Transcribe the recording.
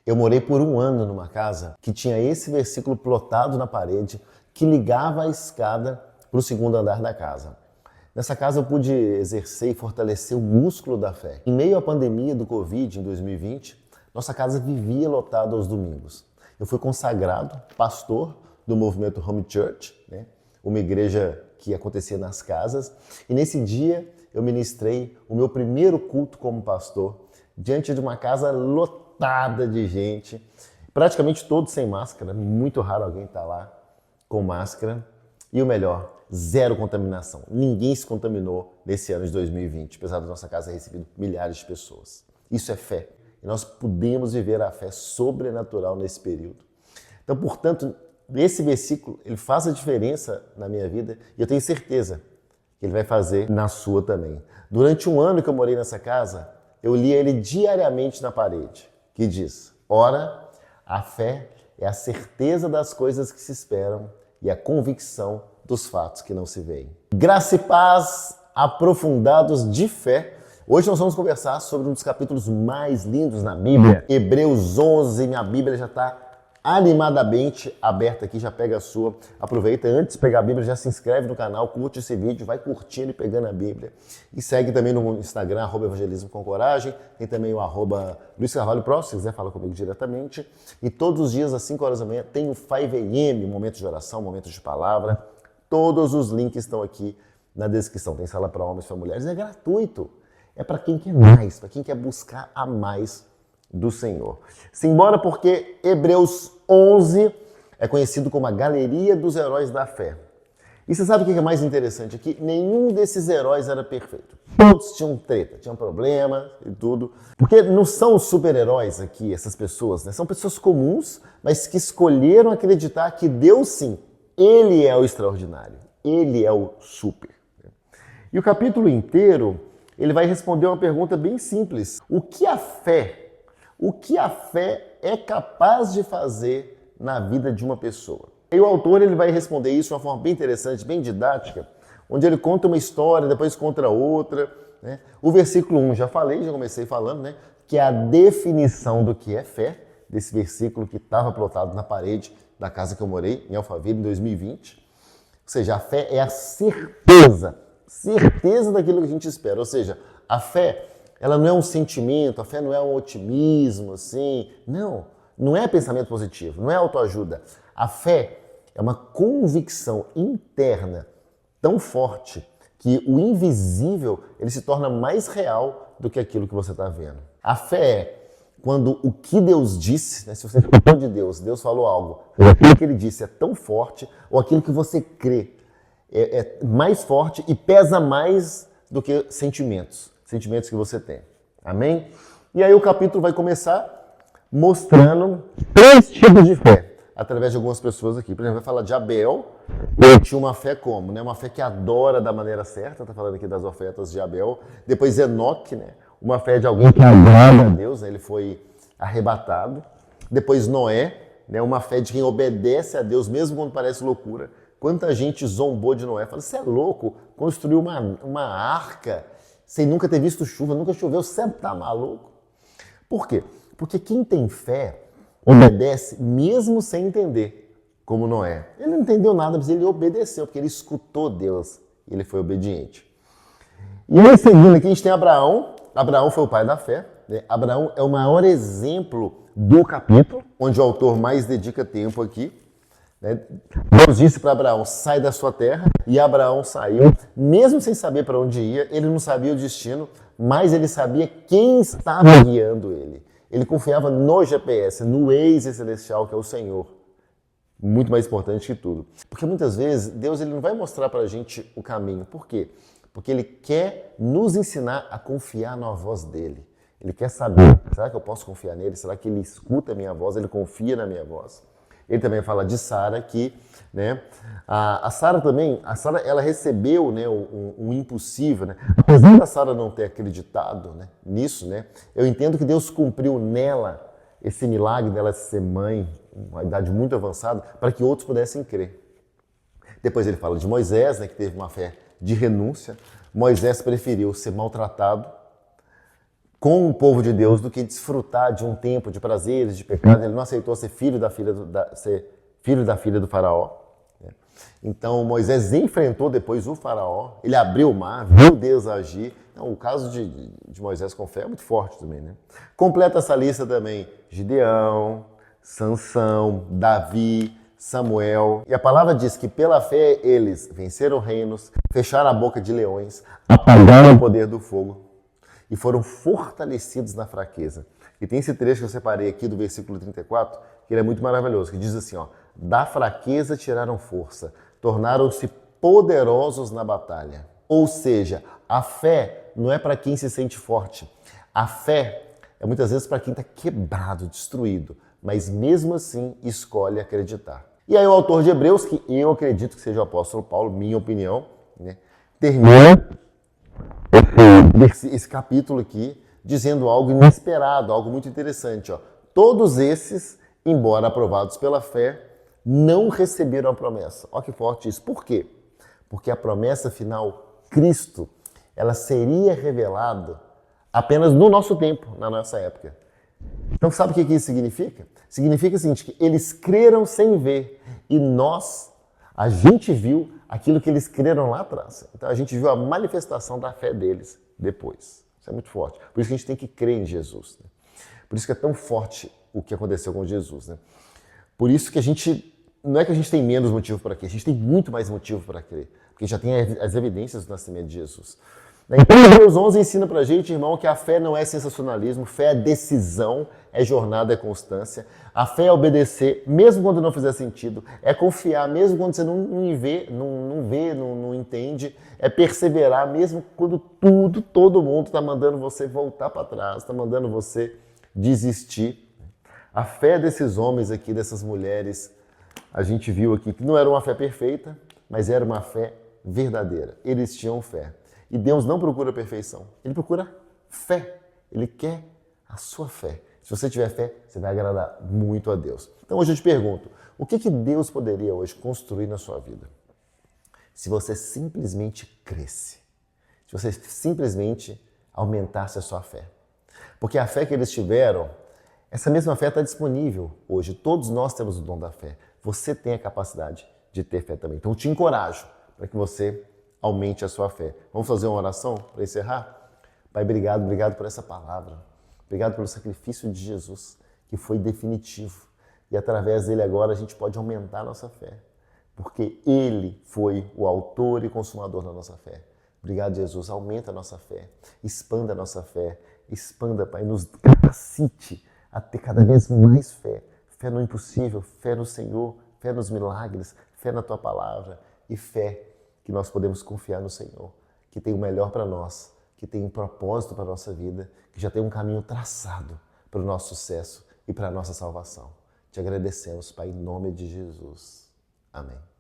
Eu morei por um ano numa casa que tinha esse versículo plotado na parede que ligava a escada para o segundo andar da casa. Nessa casa eu pude exercer e fortalecer o músculo da fé. Em meio à pandemia do Covid, em 2020, nossa casa vivia lotada aos domingos. Eu fui consagrado pastor do movimento Home Church, né? Uma igreja que acontecia nas casas. E nesse dia eu ministrei o meu primeiro culto como pastor diante de uma casa lotada de gente, praticamente todos sem máscara, muito raro alguém estar lá com máscara. E o melhor, zero contaminação. Ninguém se contaminou nesse ano de 2020, apesar da nossa casa ter recebido milhares de pessoas. Isso é fé. E nós podemos viver a fé sobrenatural nesse período. Então, portanto, esse versículo, ele faz a diferença na minha vida e eu tenho certeza que ele vai fazer na sua também. Durante um ano que eu morei nessa casa, eu lia ele diariamente na parede, que diz: ora, a fé é a certeza das coisas que se esperam e a convicção dos fatos que não se veem. Graça e paz, aprofundados de fé. Hoje nós vamos conversar sobre um dos capítulos mais lindos na Bíblia, Hebreus 11. Minha Bíblia já está animadamente aberta aqui, já pega a sua. Aproveita, antes de pegar a Bíblia, já se inscreve no canal, curte esse vídeo, vai curtindo e pegando a Bíblia. E segue também no Instagram, @evangelismo com coragem. Tem também o @Luiz Carvalho Pro, se quiser falar comigo diretamente. E todos os dias, às 5 horas da manhã, tem o 5am, momento de oração, momento de palavra. Todos os links estão aqui na descrição. Tem sala para homens e para mulheres, é gratuito. É para quem quer mais, para quem quer buscar a mais do Senhor. Simbora, porque Hebreus 11 é conhecido como a galeria dos heróis da fé. E você sabe o que é mais interessante aqui? Nenhum desses heróis era perfeito. Todos tinham treta, tinham problema e tudo. Porque não são super-heróis aqui, essas pessoas, né? São pessoas comuns, mas que escolheram acreditar que Deus, sim, Ele é o extraordinário. Ele é o super. E o capítulo inteiro, ele vai responder uma pergunta bem simples. O que a fé é capaz de fazer na vida de uma pessoa? E o autor ele vai responder isso de uma forma bem interessante, bem didática, onde ele conta uma história, depois conta outra, né? O versículo 1, já comecei falando, né? Que é a definição do que é fé, desse versículo que estava plotado na parede da casa que eu morei, em Alphaville, em 2020. Ou seja, a fé é a certeza daquilo que a gente espera. Ou seja, a fé, ela não é um sentimento, a fé não é um otimismo, assim. Não é pensamento positivo, não é autoajuda. A fé é uma convicção interna tão forte que o invisível ele se torna mais real do que aquilo que você está vendo. A fé é quando o que Deus disse, né, se você escutou de Deus, Deus falou algo, aquilo que ele disse é tão forte, ou aquilo que você crê é mais forte e pesa mais do que sentimentos que você tem. Amém? E aí o capítulo vai começar mostrando 3 tipos de fé, através de algumas pessoas aqui. Por exemplo, vai falar de Abel, que tinha uma fé como? Né? Uma fé que adora da maneira certa, está falando aqui das ofertas de Abel. Depois Enoque, né? Uma fé de alguém que agrada a Deus, né? Ele foi arrebatado. Depois Noé, né? Uma fé de quem obedece a Deus, mesmo quando parece loucura. Quanta gente zombou de Noé, fala, você é louco, construiu uma arca sem nunca ter visto chuva, nunca choveu, você tá maluco? Por quê? Porque quem tem fé obedece mesmo sem entender, como Noé. Ele não entendeu nada, mas ele obedeceu, porque ele escutou Deus e ele foi obediente. E aí, seguindo aqui, a gente tem Abraão. Abraão foi o pai da fé. Né? Abraão é o maior exemplo do capítulo, onde o autor mais dedica tempo aqui. Né? Deus disse para Abraão, sai da sua terra, e Abraão saiu, mesmo sem saber para onde ia, ele não sabia o destino, mas ele sabia quem estava guiando ele. Ele confiava no GPS, no Waze celestial, que é o Senhor. Muito mais importante que tudo. Porque muitas vezes Deus ele não vai mostrar para a gente o caminho. Por quê? Porque Ele quer nos ensinar a confiar na voz dEle. Ele quer saber, será que eu posso confiar nele? Será que Ele escuta a minha voz? Ele confia na minha voz? Ele também fala de Sara aqui, né? A Sara também, ela recebeu, né, um impossível, né? Apesar da Sara não ter acreditado, né, nisso, né? Eu entendo que Deus cumpriu nela esse milagre dela ser mãe, uma idade muito avançada, para que outros pudessem crer. Depois ele fala de Moisés, né, que teve uma fé de renúncia. Moisés preferiu ser maltratado com o povo de Deus do que desfrutar de um tempo de prazeres, de pecado. Ele não aceitou ser filho da filha do faraó. Então Moisés enfrentou depois o faraó, ele abriu o mar, viu Deus agir. Então, o caso de Moisés com fé é muito forte também, né? Completa essa lista também Gideão, Sansão, Davi, Samuel. E a palavra diz que pela fé eles venceram reinos, fecharam a boca de leões, apagaram o poder do fogo e foram fortalecidos na fraqueza. E tem esse trecho que eu separei aqui do versículo 34, que ele é muito maravilhoso, que diz assim, ó: da fraqueza tiraram força, tornaram-se poderosos na batalha. Ou seja, a fé não é para quem se sente forte. A fé é muitas vezes para quem está quebrado, destruído, mas mesmo assim escolhe acreditar. E aí o autor de Hebreus, que eu acredito que seja o apóstolo Paulo, minha opinião, né, termina esse capítulo aqui dizendo algo inesperado, algo muito interessante. Ó. Todos esses, embora aprovados pela fé, não receberam a promessa. Olha que forte isso. Por quê? Porque a promessa final, Cristo, ela seria revelada apenas no nosso tempo, na nossa época. Então sabe o que isso significa? Significa o seguinte, que eles creram sem ver e a gente viu aquilo que eles creram lá atrás. Então a gente viu a manifestação da fé deles depois. Isso é muito forte. Por isso que a gente tem que crer em Jesus. Né? Por isso que é tão forte o que aconteceu com Jesus. Né? Por isso que não é que a gente tem menos motivo para crer, a gente tem muito mais motivo para crer. Porque já tem as evidências do nascimento de Jesus. Então, Hebreus 11 ensina pra gente, irmão, que a fé não é sensacionalismo, fé é decisão, é jornada, é constância. A fé é obedecer, mesmo quando não fizer sentido, é confiar, mesmo quando você não entende, é perseverar, mesmo quando todo mundo está mandando você voltar para trás, está mandando você desistir. A fé desses homens aqui, dessas mulheres, a gente viu aqui que não era uma fé perfeita, mas era uma fé verdadeira. Eles tinham fé. E Deus não procura perfeição, Ele procura fé. Ele quer a sua fé. Se você tiver fé, você vai agradar muito a Deus. Então hoje eu te pergunto, o que Deus poderia hoje construir na sua vida? Se você simplesmente cresce, se você simplesmente aumentasse a sua fé. Porque a fé que eles tiveram, essa mesma fé está disponível hoje. Todos nós temos o dom da fé. Você tem a capacidade de ter fé também. Então eu te encorajo para que você aumente a sua fé. Vamos fazer uma oração para encerrar? Pai, obrigado por essa palavra. Obrigado pelo sacrifício de Jesus, que foi definitivo. E através dele agora a gente pode aumentar a nossa fé. Porque ele foi o autor e consumador da nossa fé. Obrigado, Jesus. Aumenta a nossa fé. Expanda a nossa fé. Expanda, Pai. Nos capacite a ter cada vez mais fé. Fé no impossível, fé no Senhor, fé nos milagres, fé na Tua palavra e fé que nós podemos confiar no Senhor, que tem o melhor para nós, que tem um propósito para a nossa vida, que já tem um caminho traçado para o nosso sucesso e para a nossa salvação. Te agradecemos, Pai, em nome de Jesus. Amém.